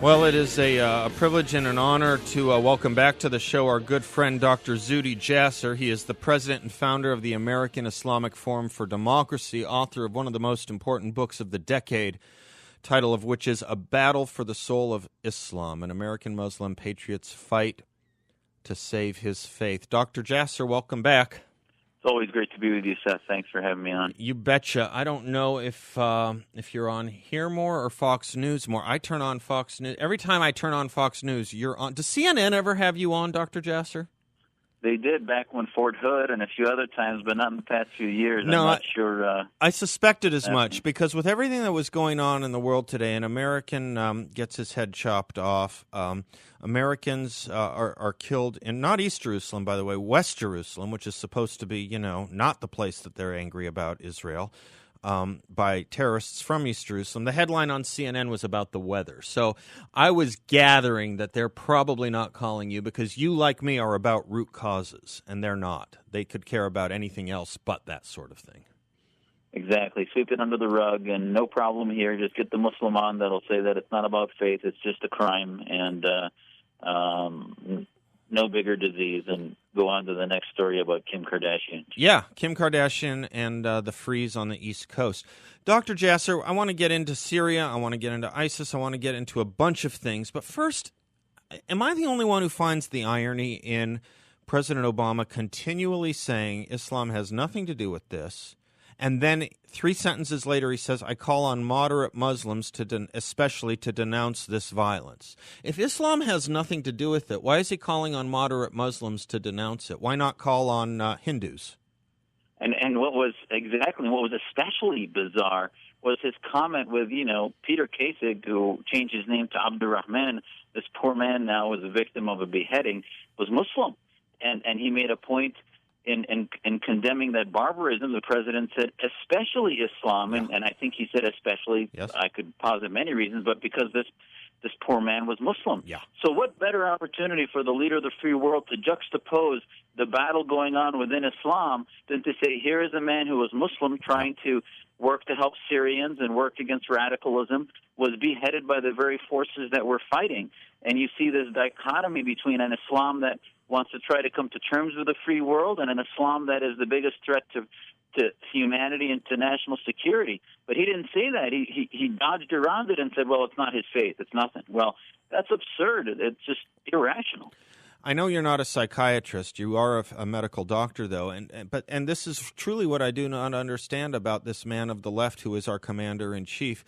Well, it is a privilege and an honor to welcome back to the show our good friend Dr. Zuhdi Jasser. He is the president and founder of the American Islamic Forum for Democracy, author of one of the most important books of the decade, title of which is A Battle for the Soul of Islam, an American Muslim patriot's fight to save his faith. Dr. Jasser, welcome back. It's always great to be with you, Seth. Thanks for having me on. You betcha. I don't know if you're on here more or Fox News more. I turn on Fox News. Every time I turn on Fox News, you're on. Does CNN ever have you on, Dr. Jasser? They did back when Fort Hood and a few other times, but not in the past few years. No, I'm not sure. I suspected as much because with everything that was going on in the world today, an American gets his head chopped off. Americans are killed in not East Jerusalem, by the way, West Jerusalem, which is supposed to be, not the place that they're angry about Israel, by terrorists from East Jerusalem. The headline on CNN was about the weather. So I was gathering that they're probably not calling you because you, like me, are about root causes, and they're not. They could care about anything else but that sort of thing. Exactly. Sweep it under the rug, and no problem here. Just get the Muslim on that'll say that it's not about faith, it's just a crime, and no bigger disease, and go on to the next story about Kim Kardashian. Yeah, Kim Kardashian and the freeze on the East Coast. Dr. Jasser, I want to get into Syria, I want to get into ISIS, I want to get into a bunch of things. But first, am I the only one who finds the irony in President Obama continually saying Islam has nothing to do with this? And then 3 sentences later, he says, I call on moderate Muslims especially to denounce this violence. If Islam has nothing to do with it, why is he calling on moderate Muslims to denounce it? Why not call on Hindus? And what was especially bizarre was his comment with, Peter Kassig, who changed his name to Abdurrahman. This poor man now was a victim of a beheading, was Muslim. And he made a point in condemning that barbarism. The president said, especially Islam, and I think he said especially, yes. I could posit many reasons, but because this poor man was Muslim. Yeah. So what better opportunity for the leader of the free world to juxtapose the battle going on within Islam than to say, here is a man who was Muslim trying to work to help Syrians and work against radicalism, was beheaded by the very forces that were fighting. And you see this dichotomy between an Islam that wants to try to come to terms with the free world and an Islam that is the biggest threat to humanity and to national security. But he didn't say that. He dodged around it and said, well, it's not his faith. It's nothing. Well, that's absurd. It's just irrational. I know you're not a psychiatrist. You are a medical doctor, though, and this is truly what I do not understand about this man of the left who is our commander-in-chief.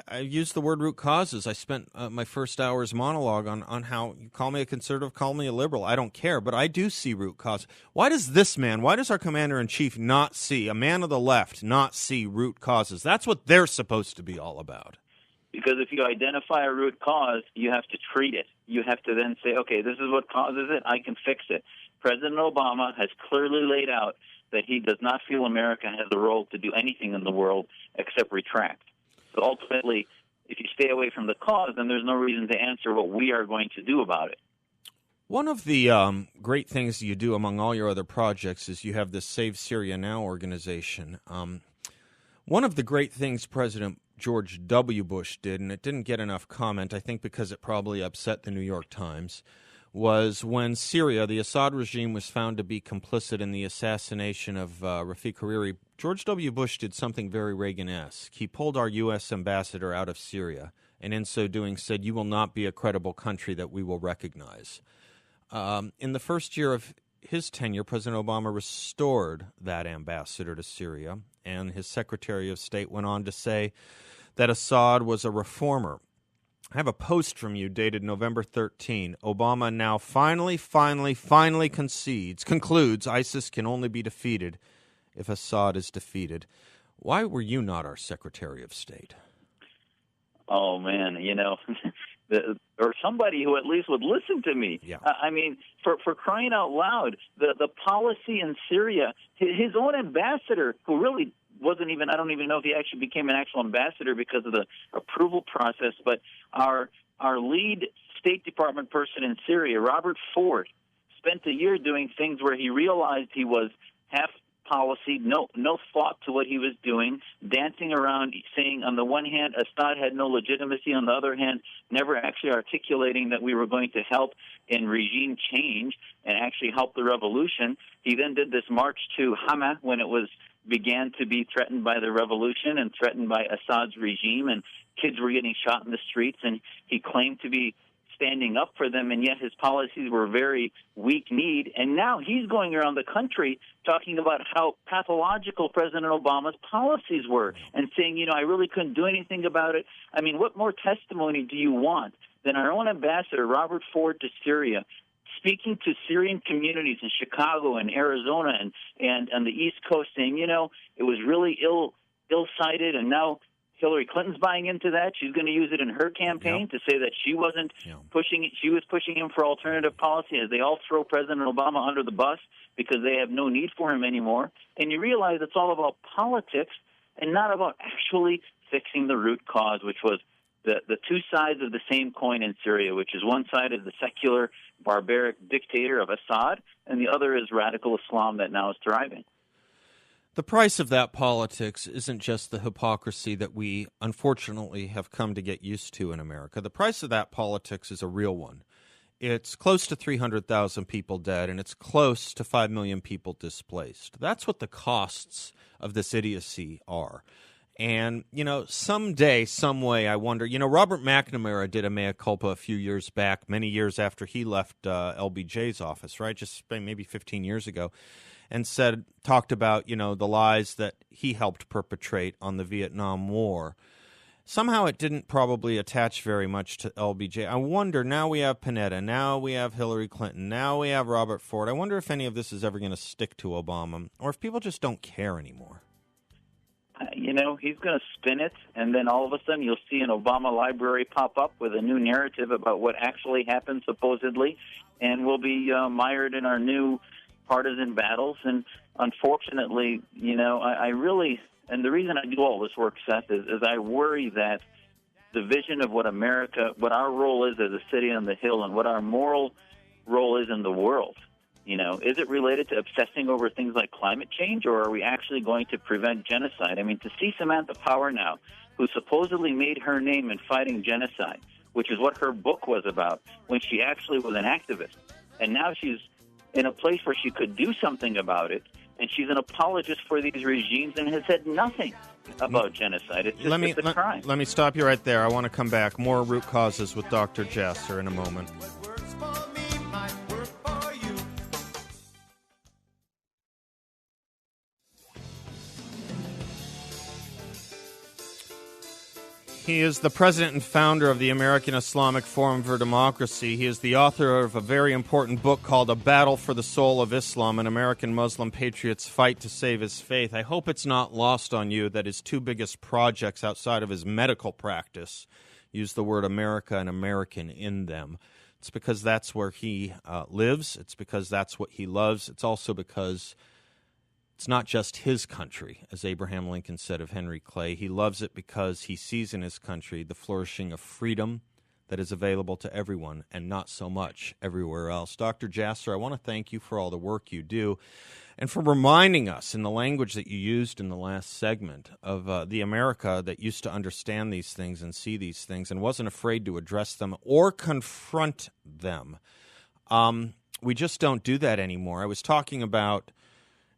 I used the word root causes. I spent my first hour's monologue on how you call me a conservative, call me a liberal. I don't care, but I do see root cause. Why does our commander-in-chief not see, a man of the left, not see root causes? That's what they're supposed to be all about. Because if you identify a root cause, you have to treat it. You have to then say, okay, this is what causes it. I can fix it. President Obama has clearly laid out that he does not feel America has a role to do anything in the world except retract. So ultimately, if you stay away from the cause, then there's no reason to answer what we are going to do about it. One of the great things you do among all your other projects is you have this Save Syria Now organization. One of the great things President George W. Bush did, and it didn't get enough comment, I think because it probably upset the New York Times, was when Syria, the Assad regime, was found to be complicit in the assassination of Rafiq Hariri. George W. Bush did something very Reagan-esque. He pulled our U.S. ambassador out of Syria, and in so doing said, you will not be a credible country that we will recognize. In the first year of his tenure, President Obama restored that ambassador to Syria, and his Secretary of State went on to say that Assad was a reformer. I have a post from you dated November 13. Obama now finally concludes ISIS can only be defeated if Assad is defeated. Why were you not our Secretary of State? Oh, man, or somebody who at least would listen to me. Yeah. I mean, for crying out loud, the policy in Syria, his own ambassador, who really wasn't even, I don't even know if he actually became an actual ambassador because of the approval process, but our lead State Department person in Syria, Robert Ford, spent a year doing things where he realized he was half policy, no thought to what he was doing, dancing around saying on the one hand Assad had no legitimacy, on the other hand never actually articulating that we were going to help in regime change and actually help the revolution. He then did this march to Hama when it began to be threatened by the revolution and threatened by Assad's regime, and kids were getting shot in the streets, and he claimed to be standing up for them, and yet his policies were very weak-kneed. And now he's going around the country talking about how pathological President Obama's policies were and saying, I really couldn't do anything about it. I mean, what more testimony do you want than our own ambassador, Robert Ford, to Syria, speaking to Syrian communities in Chicago and Arizona and on the East Coast, saying, it was really ill-sighted, and now Hillary Clinton's buying into that. She's going to use it in her campaign to say that she wasn't pushing it. She was pushing him for alternative policy, as they all throw President Obama under the bus because they have no need for him anymore. And you realize it's all about politics and not about actually fixing the root cause, which was the two sides of the same coin in Syria, which is one side is the secular, barbaric dictator of Assad, and the other is radical Islam that now is thriving. The price of that politics isn't just the hypocrisy that we unfortunately have come to get used to in America. The price of that politics is a real one. It's close to 300,000 people dead, and it's close to 5 million people displaced. That's what the costs of this idiocy are. And, someday, some way, I wonder, Robert McNamara did a mea culpa a few years back, many years after he left LBJ's office, right? Just maybe 15 years ago. And talked about, the lies that he helped perpetrate on the Vietnam War. Somehow it didn't probably attach very much to LBJ. I wonder, now we have Panetta, now we have Hillary Clinton, now we have Robert Ford. I wonder if any of this is ever going to stick to Obama, or if people just don't care anymore. He's going to spin it, and then all of a sudden you'll see an Obama library pop up with a new narrative about what actually happened, supposedly, and we'll be mired in our new partisan battles. And unfortunately, I really, and the reason I do all this work, Seth, is I worry that the vision of what our role is as a city on the Hill and what our moral role is in the world, is it related to obsessing over things like climate change, or are we actually going to prevent genocide? I mean, to see Samantha Power now, who supposedly made her name in fighting genocide, which is what her book was about, when she actually was an activist, and now she's in a place where she could do something about it, and she's an apologist for these regimes and has said nothing about genocide. It's just it's a crime. Let me stop you right there. I want to come back. More root causes with Dr. Jasser in a moment. He is the president and founder of the American Islamic Forum for Democracy. He is the author of a very important book called A Battle for the Soul of Islam, an American Muslim patriot's fight to save his faith. I hope it's not lost on you that his two biggest projects outside of his medical practice use the word America and American in them. It's because that's where he lives. It's because that's what he loves. It's also because it's not just his country, as Abraham Lincoln said of Henry Clay. He loves it because he sees in his country the flourishing of freedom that is available to everyone and not so much everywhere else. Dr. Jasser, I want to thank you for all the work you do and for reminding us in the language that you used in the last segment of the America that used to understand these things and see these things and wasn't afraid to address them or confront them. We just don't do that anymore. I was talking about,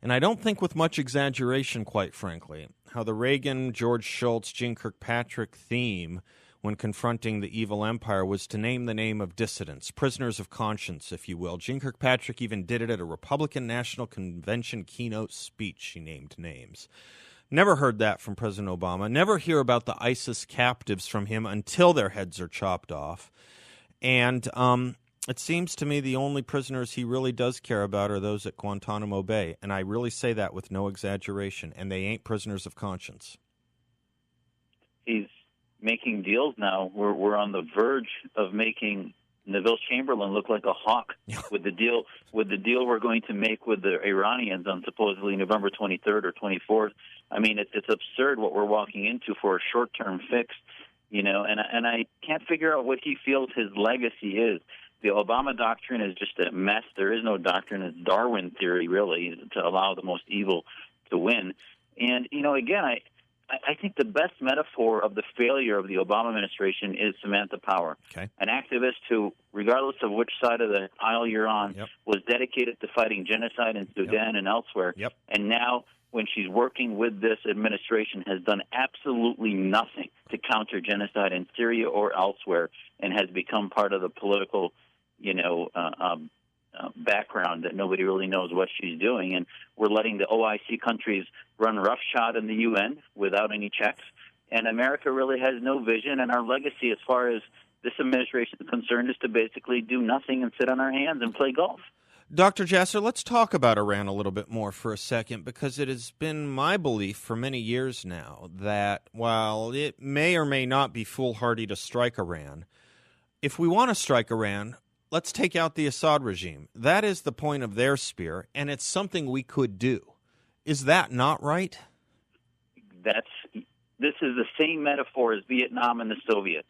and I don't think with much exaggeration, quite frankly, how the Reagan, George Shultz, Jeane Kirkpatrick theme when confronting the evil empire was to name the name of dissidents, prisoners of conscience, if you will. Jeane Kirkpatrick even did it at a Republican National Convention keynote speech. She named names. Never heard that from President Obama. Never hear about the ISIS captives from him until their heads are chopped off. And it seems to me the only prisoners he really does care about are those at Guantanamo Bay. And I really say that with no exaggeration. And they ain't prisoners of conscience. He's making deals now. We're on the verge of making Neville Chamberlain look like a hawk with the deal we're going to make with the Iranians on supposedly November 23rd or 24th. I mean, it's absurd what we're walking into for a short-term fix, and I can't figure out what he feels his legacy is. The Obama doctrine is just a mess. There is no doctrine. It's Darwin theory, really, to allow the most evil to win. And, again, I think the best metaphor of the failure of the Obama administration is Samantha Power, an activist who, regardless of which side of the aisle you're on, was dedicated to fighting genocide in Sudan and elsewhere. And now, when she's working with this administration, has done absolutely nothing to counter genocide in Syria or elsewhere, and has become part of the political, background that nobody really knows what she's doing. And we're letting the OIC countries run roughshod in the UN without any checks. And America really has no vision. And our legacy, as far as this administration is concerned, is to basically do nothing and sit on our hands and play golf. Dr. Jasser, let's talk about Iran a little bit more for a second, because it has been my belief for many years now that while it may or may not be foolhardy to strike Iran, if we want to strike Iran, let's take out the Assad regime. That is the point of their spear, and it's something we could do. Is that not right? This is the same metaphor as Vietnam and the Soviets.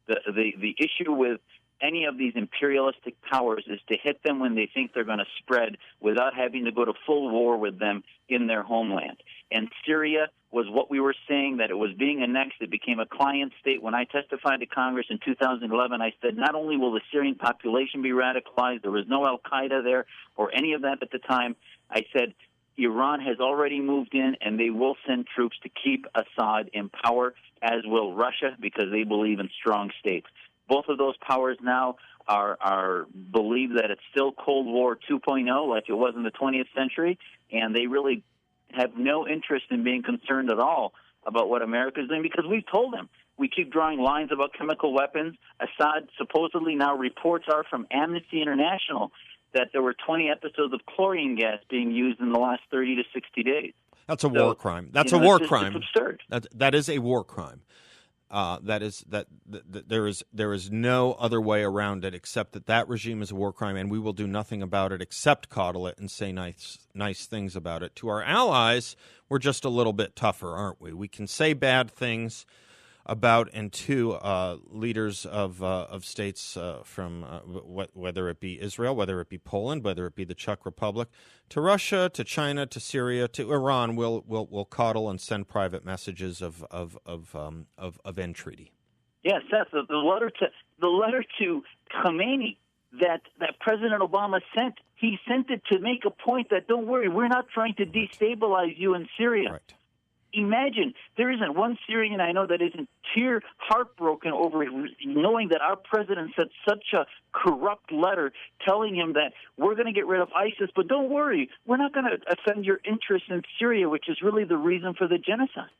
The issue with any of these imperialistic powers is to hit them when they think they're going to spread without having to go to full war with them in their homeland. And Syria was what we were saying, that it was being annexed. It became a client state. When I testified to Congress in 2011, I said not only will the Syrian population be radicalized, there was no al-Qaeda there or any of that at the time. I said Iran has already moved in, and they will send troops to keep Assad in power, as will Russia, because they believe in strong states. Both of those powers now are believe that it's still Cold War 2.0, like it was in the 20th century, and they really have no interest in being concerned at all about what America is doing, because we've told them. We keep drawing lines about chemical weapons. Assad supposedly now reports are from Amnesty International that there were 20 episodes of chlorine gas being used in the last 30 to 60 days. That's a war crime. That's a war crime. It's absurd. That is a war crime. There is no other way around it except that regime is a war crime, and we will do nothing about it except coddle it and say nice things about it. To our allies, we're just a little bit tougher, aren't we? We can say bad things about and to leaders of states from whether it be Israel, whether it be Poland, whether it be the Czech Republic, to Russia, to China, to Syria, to Iran. We'll coddle and send private messages of entreaty. Yeah, Seth, the letter to Khomeini that President Obama sent. He sent it to make a point that, don't worry, we're not trying to destabilize you in Syria. Right. Imagine, there isn't one Syrian I know that isn't heartbroken over knowing that our president sent such a corrupt letter telling him that we're going to get rid of ISIS, but don't worry, we're not going to offend your interest in Syria, which is really the reason for the genocide.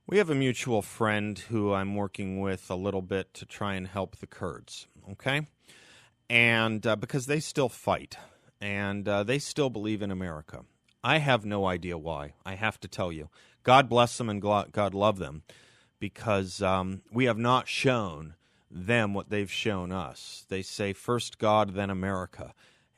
We have a mutual friend who I'm working with a little bit to try and help the Kurds, okay? And because they still fight, and they still believe in America. I have no idea why, I have to tell you. God bless them and God love them, because we have not shown them what they've shown us. They say first God, then America.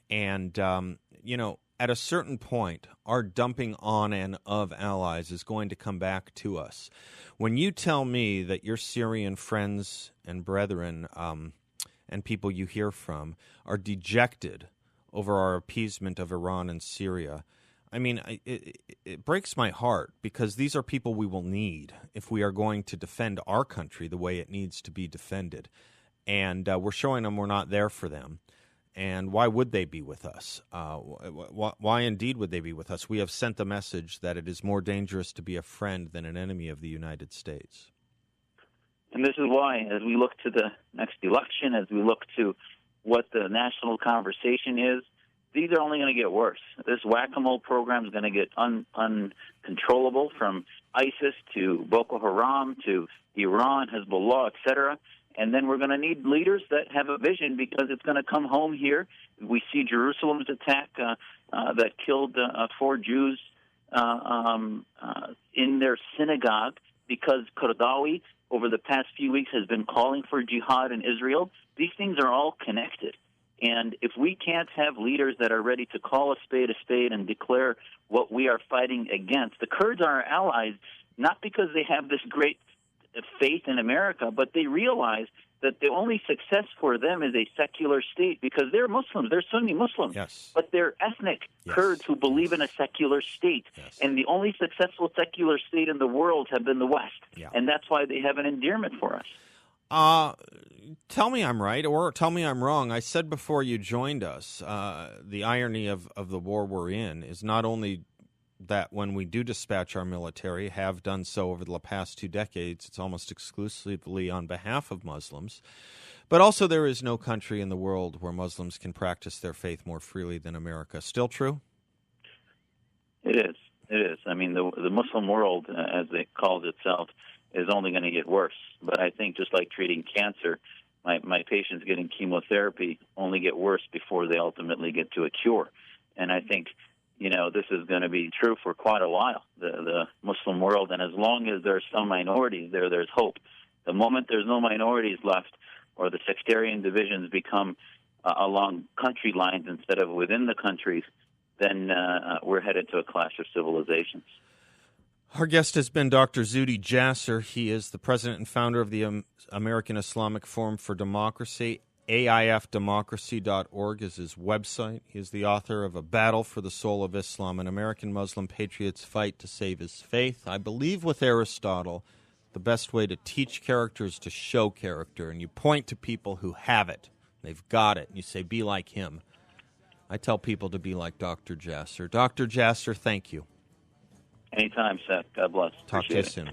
And, at a certain point, our dumping on and of allies is going to come back to us. When you tell me that your Syrian friends and brethren and people you hear from are dejected over our appeasement of Iran and Syria, I mean, it breaks my heart, because these are people we will need if we are going to defend our country the way it needs to be defended. And we're showing them we're not there for them. And why would they be with us? Why indeed would they be with us? We have sent the message that it is more dangerous to be a friend than an enemy of the United States. And this is why, as we look to the next election, as we look to what the national conversation is, these are only going to get worse. This whack-a-mole program is going to get uncontrollable, from ISIS to Boko Haram to Iran, Hezbollah, etc. And then we're going to need leaders that have a vision, because it's going to come home here. We see Jerusalem's attack that killed 4 Jews in their synagogue, because Qaradawi, over the past few weeks, has been calling for jihad in Israel. These things are all connected. And if we can't have leaders that are ready to call a spade and declare what we are fighting against, the Kurds are our allies, not because they have this great faith in America, but they realize that the only success for them is a secular state because they're Muslims, they're Sunni Muslims, yes. but they're ethnic Kurds who believe in a secular state. Yes. And the only successful secular state in the world have been the West, and that's why they have an endearment for us. Tell me I'm right, or tell me I'm wrong. I said before you joined us, the irony of the war we're in is not only that when we do dispatch our military, have done so over the past 2 decades, it's almost exclusively on behalf of Muslims, but also there is no country in the world where Muslims can practice their faith more freely than America. Still true? It is. It is. I mean, the Muslim world, as it calls itself, is only going to get worse. But I think just like treating cancer, my patients getting chemotherapy only get worse before they ultimately get to a cure. And I think, this is going to be true for quite a while, the Muslim world. And as long as there's some minorities there's hope. The moment there's no minorities left or the sectarian divisions become along country lines instead of within the countries, then we're headed to a clash of civilizations. Our guest has been Dr. Zuhdi Jasser. He is the president and founder of the American Islamic Forum for Democracy. AIFdemocracy.org is his website. He is the author of A Battle for the Soul of Islam, an American Muslim patriot's fight to save his faith. I believe with Aristotle, the best way to teach character is to show character, and you point to people who have it. They've got it. And you say, be like him. I tell people to be like Dr. Jasser. Dr. Jasser, thank you. Anytime, Seth. God bless. Talk to you soon.